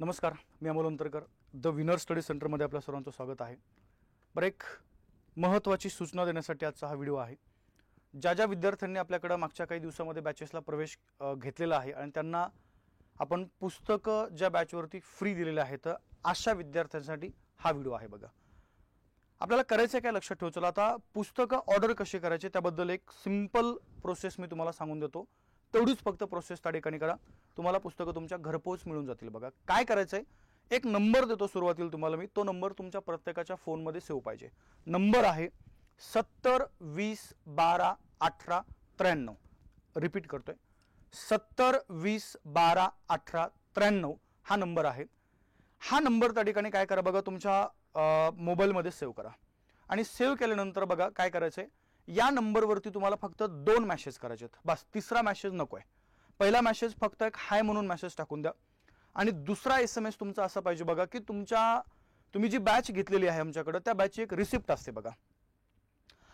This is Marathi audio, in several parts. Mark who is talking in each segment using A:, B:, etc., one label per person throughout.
A: नमस्कार, मी Amol Antarkar. The winner study सेंटरमध्ये आपल्या सर्वांचं स्वागत आहे. बरं, एक महत्त्वाची सूचना देण्यासाठी आजचा हा व्हिडिओ आहे. ज्या ज्या विद्यार्थ्यांनी आपल्याकडे मागच्या काही दिवसामध्ये बॅचेसला प्रवेश घेतलेला आहे आणि त्यांना आपण पुस्तकं ज्या बॅचवरती फ्री दिलेले आहेत, अशा विद्यार्थ्यांसाठी हा व्हिडिओ आहे. बघा, आपल्याला करायचं काय लक्षात ठेवा. चला, आता पुस्तकं ऑर्डर कशी करायचे त्याबद्दल एक सिंपल प्रोसेस मी तुम्हाला सांगून देतो. तेवढीच फक्त प्रोसेस त्या ठिकाणी करा, तुम्हाला पुस्तकं तुमच्या घरपोच मिळून जातील. बघा, काय करायचंय, एक नंबर देतो सुरुवातीला तुम्हाला मी. तो नंबर तुमच्या प्रत्येकाच्या फोनमध्ये सेव्ह पाहिजे. नंबर आहे 70 20 12 18 93. रिपीट करतोय, 70 20 12 18 93 हा नंबर आहे. हा नंबर त्या ठिकाणी काय करा, बघा तुमच्या मोबाईलमध्ये सेव्ह करा. आणि सेव्ह केल्यानंतर बघा काय करायचंय, या नंबरवरती तुम्हाला फक्त 2 मेसेज करायचे आहेत. बस, तिसरा मेसेज नको आहे. पहिला मेसेज फक्त एक हाय म्हणून मेसेज टाकून द्या. आणि दुसरा SMS तुमचा असा पाहिजे बघा की तुम्ही जी बॅच घेतलेली आहे आमच्याकडे, त्या बॅचची एक रिसिप्ट असते बघा.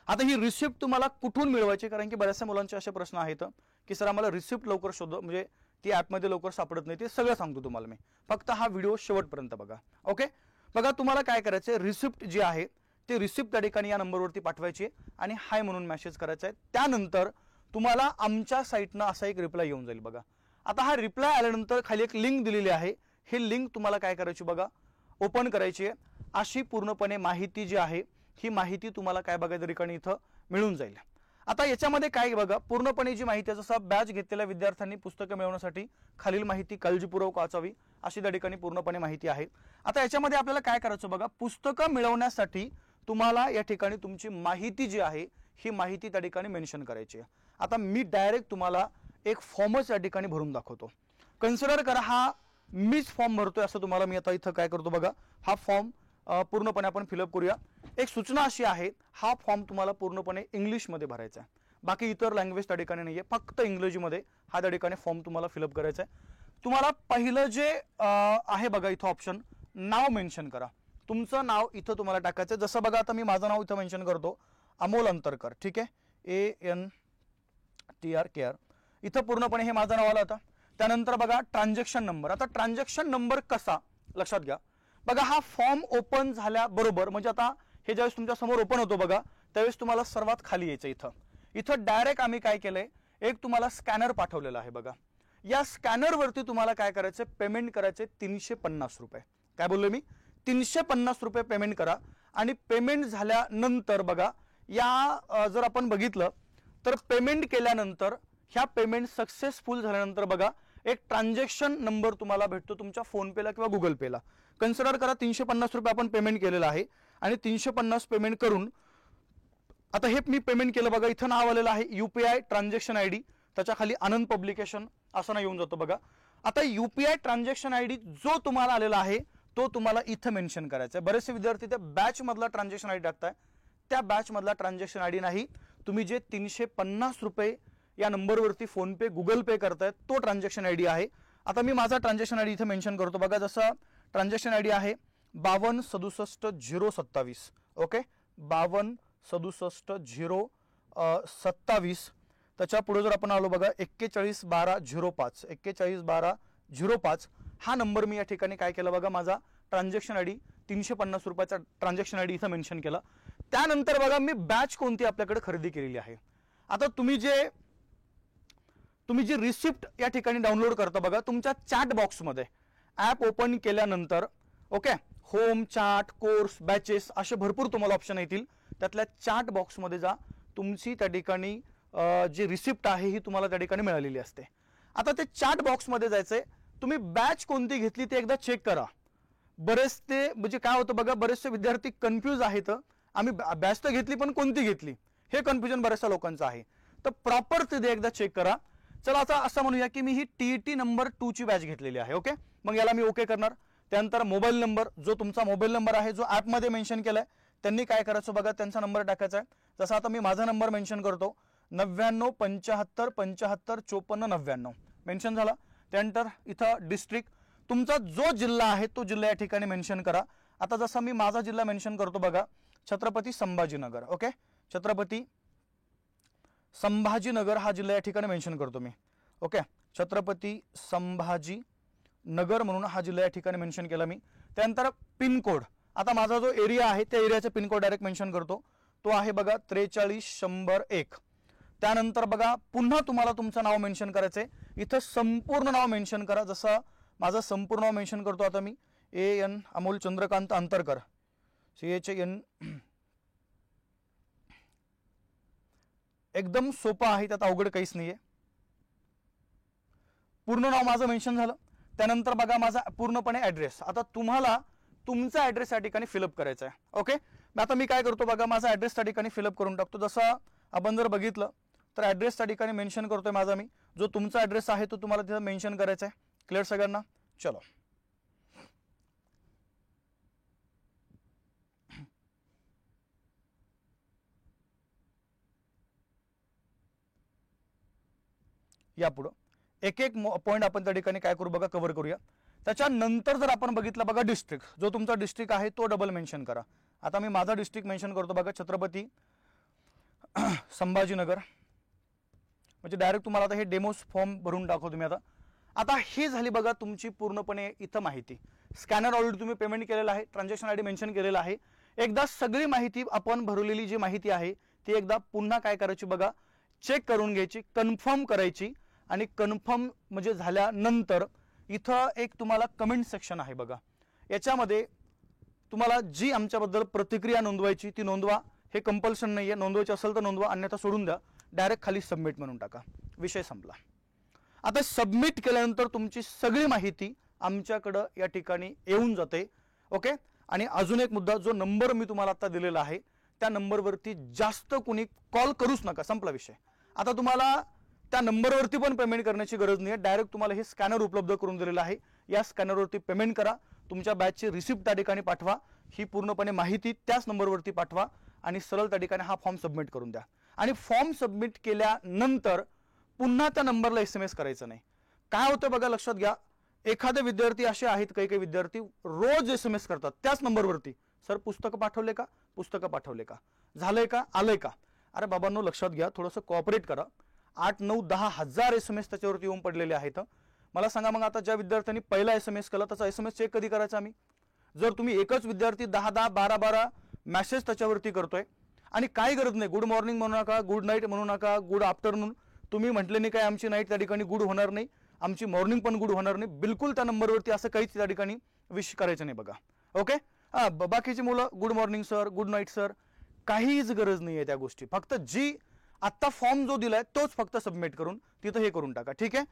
A: आता ही रिसिप्ट तुम्हाला कुठून मिळवायची, कारण की बऱ्याचशा मुलांचे असे प्रश्न आहेत की सर आम्हाला रिसिप्ट लवकर शोध, म्हणजे ती ॲपमध्ये लवकर सापडत नाही. ते सगळं सांगतो तुम्हाला मी, फक्त हा व्हिडिओ शेवटपर्यंत बघा. ओके, बघा तुम्हाला काय करायचं, रिसिप्ट जी आहे ते रिसिप्ट त्या ठिकाणी या नंबरवरती पाठवायची आणि हाय म्हणून मेसेज करायचा आहे. त्यानंतर तुम्हाला आमच्या साईटनं असा एक रिप्लाय येऊन जाईल बघा. आता हा रिप्लाय आल्यानंतर खाली एक लिंक दिलेली आहे. ही लिंक तुम्हाला काय करायची बघा, ओपन करायची आहे. अशी पूर्णपणे माहिती जी आहे, ही माहिती तुम्हाला काय बघा त्या ठिकाणी इथं मिळून जाईल. आता याच्यामध्ये काय बघा, पूर्णपणे जी माहिती आहे, जसं बॅच घेतलेल्या विद्यार्थ्यांनी पुस्तकं मिळवण्यासाठी खालील माहिती काळजीपूर्वक वाचावी अशी त्या ठिकाणी पूर्णपणे माहिती आहे. आता याच्यामध्ये आपल्याला काय करायचं बघा, पुस्तकं मिळवण्यासाठी तुम्हाला या ठिकाणी तुमची माहिती जी आहे ही माहिती त्या ठिकाणी मेन्शन करायची आहे. आता मी डायरेक्ट तुम्हाला एक फॉर्मच या ठिकाणी भरून दाखवतो. कन्सिडर करा हा मीच फॉर्म भरतोय असं तुम्हाला मी आता इथं काय करतो बघा, हा फॉर्म पूर्णपणे आपण फिलअप करूया. एक सूचना अशी आहे, हा फॉर्म तुम्हाला पूर्णपणे इंग्लिशमध्ये भरायचा आहे. बाकी इतर लँग्वेज त्या ठिकाणी नाहीये, फक्त इंग्रजीमध्ये हा त्या ठिकाणी फॉर्म तुम्हाला फिलअप करायचा आहे. तुम्हाला पहिलं जे आहे बघा इथं ऑप्शन, नाव मेन्शन करा. तुमचं नाव इथं तुम्हाला टाकायचं. जसं बघा आता मी माझं नाव इथं मेन्शन करतो, अमोल अंतरकर. ठीक आहे, ANTRKR. इथं पूर्णपणे हे माझं नाव आलं. आता त्यानंतर बघा ट्रान्झॅक्शन नंबर. आता ट्रान्झॅक्शन नंबर कसा, लक्षात घ्या बघा. हा फॉर्म ओपन झाल्याबरोबर, म्हणजे आता हे ज्यावेळेस तुमच्या समोर ओपन होतो बघा, त्यावेळेस तुम्हाला सर्वात खाली यायचं. इथं डायरेक्ट आम्ही काय केलंय, एक तुम्हाला स्कॅनर पाठवलेला आहे बघा. या स्कॅनरवरती तुम्हाला काय करायचं, पेमेंट करायचे 350 रुपये. काय बोललो मी, 350 रुपये पेमेंट करा. आणि पेमेंट झाल्यानंतर बघा, या जर आपण बघितलं तर पेमेंट केल्यानंतर, ह्या पेमेंट सक्सेसफुल झाल्यानंतर बघा एक ट्रान्झॅक्शन नंबर तुम्हाला भेटतो तुमच्या फोनपेला किंवा गुगल पेला. कन्सिडर करा 350 रुपये आपण पेमेंट केलेलं आहे आणि 350 पेमेंट करून आता हे मी पेमेंट केलं बघा. इथं नाव आलेलं आहे UPI ट्रान्झॅक्शन ID, त्याच्या खाली आनंद पब्लिकेशन असं नाव येऊन जातो बघा. आता UPI ट्रान्झॅक्शन ID जो तुम्हाला आलेला आहे तो तुम्हाला इथं मेन्शन करायचा आहे. बरेचसे विद्यार्थी त्या बॅच मधला ट्रान्झॅक्शन ID टाकताय, त्या बॅच मधला ट्रान्झॅक्शन ID नाही, तुम्ही जे 350 रुपये या नंबरवरती फोन पे गुगल पे करताय तो ट्रान्झॅक्शन ID आहे. आता मी माझा ट्रान्झॅक्शन ID इथं मेन्शन करतो बघा. जसं ट्रान्झॅक्शन ID आहे 52 67 027. ओके, 52 67 027. त्याच्या पुढे जर आपण आलो बघा 41 12 05, 41 12 05 हा नंबर मी या ठिकाणी काय केलं बघा, माझा ट्रान्झॅक्शन ID 350 रुपयाचा ट्रान्झॅक्शन ID इथं मेन्शन केला. त्यानंतर बघा मी बॅच कोणती आपल्याकडे खरेदी केलेली आहे. आता तुम्ही जी रिसिप्ट या ठिकाणी डाउनलोड करता बघा, तुमच्या चॅट बॉक्समध्ये ॲप ओपन केल्यानंतर okay, home, chat, course, batches असे भरपूर तुम्हाला ऑप्शन येतील. त्यातल्या चॅट बॉक्समध्ये जा, तुमची त्या ठिकाणी जी रिसिप्ट आहे ही तुम्हाला त्या ठिकाणी मिळालेली असते. आता ते चॅट बॉक्समध्ये जायचंय, तुम्ही बॅच कोणती घेतली ते एकदा चेक करा. बरेचसे म्हणजे काय होतं बघा, बरेचसे विद्यार्थी कन्फ्यूज आहेत, आम्ही बॅच तर घेतली पण कोणती घेतली, हे कन्फ्युजन बऱ्याचशा लोकांचं आहे. तर प्रॉपर ते एकदा चेक करा. चला आता असं म्हणूया की मी ही TET नंबर 2 ची बॅच घेतलेली आहे. ओके, मग याला मी ओके करणार. त्यानंतर मोबाईल नंबर, जो तुमचा मोबाईल नंबर आहे जो ॲपमध्ये मेन्शन केलाय, त्यांनी काय करायचं बघा, त्यांचा नंबर टाकायचा आहे. जसं आता मी माझा नंबर मेन्शन करतो, 99 75 75 54 99 मेन्शन झाला. त्यानंतर इथं डिस्ट्रिक्ट, तुमचा जो जिल्हा आहे तो जिल्हा या ठिकाणी मेन्शन करा. आता जसं मी माझा जिल्हा मेन्शन करतो बघा, छत्रपती संभाजीनगर. ओके, छत्रपती संभाजीनगर हा जिल्हा या ठिकाणी मेन्शन करतो मी. ओके, छत्रपती संभाजी नगर म्हणून हा जिल्हा या ठिकाणी मेन्शन केला मी। त्यानंतर पिन कोड, आता माझा जो एरिया आहे त्या एरियाचा पिन कोड डायरेक्ट मेन्शन करतो, तो आहे बघा 43101। त्यानंतर बघा पुन्हा तुम्हाला तुमचं नाव मेन्शन करायचंय, इथं संपूर्ण नाव मेन्शन करा। जसं माझं संपूर्ण नाव मेन्शन करतो आता मी, AN अमोल चंद्रकांत अंतरकर, CHN, एकदम सोपं आहे, त्यात अवघड काहीच नाहीये। पूर्ण नाव माझं मेन्शन झालं। त्यानंतर बघा माझा पूर्णपणे ॲड्रेस, आता तुम्हाला तुमचा ॲड्रेस या ठिकाणी फिलअप करायचा आहे। ओके, आता मी काय करतो बघा, माझा ॲड्रेस त्या ठिकाणी फिलअप करून टाकतो। जसं आपण जर बघितलं तर ॲड्रेस त्या ठिकाणी मेन्शन करतोय माझा मी, जो तुमचा ॲड्रेस आहे तो तुम्हाला तिथं मेन्शन करायचा आहे। क्लिअर सगळ्यांना? चलो, या पुढं एक एक पॉइंट आपण त्या ठिकाणी काय करू बघा, कव्हर करूया। त्याच्यानंतर जर आपण बघितलं बघा, डिस्ट्रिक्ट, जो तुमचा डिस्ट्रिक्ट आहे तो डबल मेन्शन करा। आता मी माझा डिस्ट्रिक्ट मेन्शन करतो बघा, छत्रपती संभाजीनगर, म्हणजे डायरेक्ट तुम्हाला आता हे डेमो फॉर्म भरून दाखवतो मी आता ही झाली बघा तुमची पूर्णपणे इथं माहिती। स्कॅनर ऑलरेडी तुम्ही पेमेंट केलेला आहे, ट्रान्झॅक्शन आयडी मेन्शन केलेला आहे। एकदा सगळी माहिती आपण भरलेली जी माहिती आहे ती एकदा पुन्हा काय करायची बघा, चेक करून घ्यायची, कन्फर्म करायची, आणि कन्फर्म म्हणजे झाल्यानंतर इथं एक तुम्हाला कमेंट सेक्शन आहे बघा, याच्यामध्ये तुम्हाला जी आमच्याबद्दल प्रतिक्रिया नोंदवायची ती नोंदवा। हे कंपल्शन नाहीये, नोंदवायची असेल तर नोंदवा, अन्यथा सोडून द्या, डायरेक्ट खाली सबमिट म्हणून टाका, विषय संपला। आता सबमिट केल्यानंतर तुमची सगळी माहिती आमच्याकडं या ठिकाणी येऊन जाते। ओके, आणि अजून एक मुद्दा, जो नंबर मी तुम्हाला आता दिलेला आहे त्या नंबरवरती जास्त कोणी कॉल करूच नका, संपला विषय। आता तुम्हाला त्या नंबरवरती पण पेमेंट करण्याची गरज नाही आहे, डायरेक्ट तुम्हाला हे स्कॅनर उपलब्ध करून दिलेलं आहे, या स्कॅनरवरती पेमेंट करा, तुमच्या बॅचची रिसिप्ट त्या ठिकाणी पाठवा, ही पूर्णपणे माहिती त्याच नंबरवरती पाठवा, आणि सरळ त्या ठिकाणी हा फॉर्म सबमिट करून द्या। आणि फॉर्म सबमिट केल्यानंतर पुन्हा त्या नंबरला SMS करायचं नाही। काय होतं बघा, लक्षात घ्या, एखादे विद्यार्थी असे आहेत, काही विद्यार्थी रोज SMS करतात त्याच नंबरवरती, सर पुस्तकं पाठवले का, पुस्तकं पाठवले का, झालंय का, आलंय का। अरे बाबांनो, लक्षात घ्या, थोडंसं कोऑपरेट करा। 8, 9, 10 हजार SMS त्याच्यावरती येऊन पडलेले आहेत। मला सांगा मग, आता ज्या विद्यार्थ्यांनी पहिला SMS केला त्याचा SMS चेक कधी करायचा आम्ही? जर तुम्ही एकच विद्यार्थी 10-10, 12-12 मेसेज त्याच्यावरती करतोय, आणि काही गरज नाही, गुड मॉर्निंग म्हणू नका, गुड नाईट म्हणू नका, गुड आफ्टरनून, तुम्ही म्हटले नाही काय आमची नाईट त्या ठिकाणी गुड होणार नाही, आमची मॉर्निंग पण गुड होणार नाही, बिलकुल त्या नंबरवरती असं काहीच त्या ठिकाणी विश करायचं नाही बघा। ओके, बाकीची मुलं good morning sir, good night sir, काहीच गरज नाही आहे त्या गोष्टी, फक्त जी आता फॉर्म जो दिलाय तोच फक्त सबमिट करून तिथं हे करून टाका, ठीक आहे।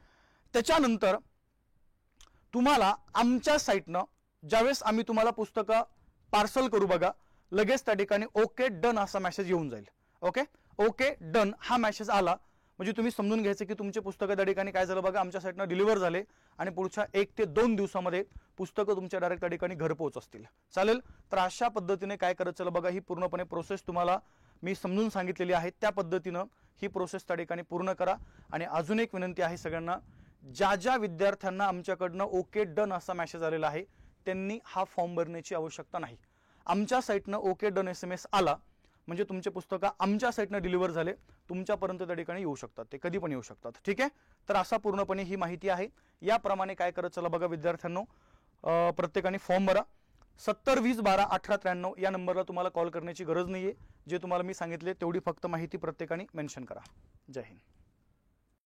A: त्याच्यानंतर तुम्हाला आमच्या साईटनं ज्यावेळेस आम्ही तुम्हाला पुस्तकं पार्सल करू बघा, लगेच त्या ठिकाणी ओके डन असा मेसेज येऊन जाईल। ओके, ओके डन हा मेसेज आला म्हणजे तुम्ही समजून घ्यायचं की तुमचे पुस्तकं त्या ठिकाणी काय झालं बघा, आमच्या साईटनं डिलिव्हर झाले, आणि पुढच्या 1 ते 2 दिवसामध्ये पुस्तकं तुमच्या डायरेक्ट त्या ठिकाणी घरपोच असतील। चालेल, तर अशा पद्धतीने काय करायचं बघा, ही पूर्णपणे प्रोसेस तुम्हाला मी समजून सांगितलेली आहे, त्या पद्धतीनं ही प्रोसेस त्या ठिकाणी पूर्ण करा। आणि अजून एक विनंती आहे सगळ्यांना, ज्या विद्यार्थ्यांना आमच्याकडनं ओके डन असा मेसेज आलेला आहे त्यांनी हा फॉर्म भरण्याची आवश्यकता नाही। आमच्या साईटनं ओके डन SMS आला म्हणजे तुमचे पुस्तकं आमच्या साईटनं डिलिव्हर झाले, तुमच्यापर्यंत त्या ठिकाणी येऊ शकतात, ते कधी पण येऊ शकतात, ठीक आहे। तर असा पूर्णपणे ही माहिती आहे। याप्रमाणे काय करत चला बघा विद्यार्थ्यांनो, प्रत्येकाने फॉर्म भरा। 70 20 12 18 93 या नंबरला तुम्हाला कॉल करण्याची गरज नाहीये, जे तुम्हाला मी सांगितले तेवढी फक्त माहिती प्रत्येकाने मेन्शन करा। जय हिंद।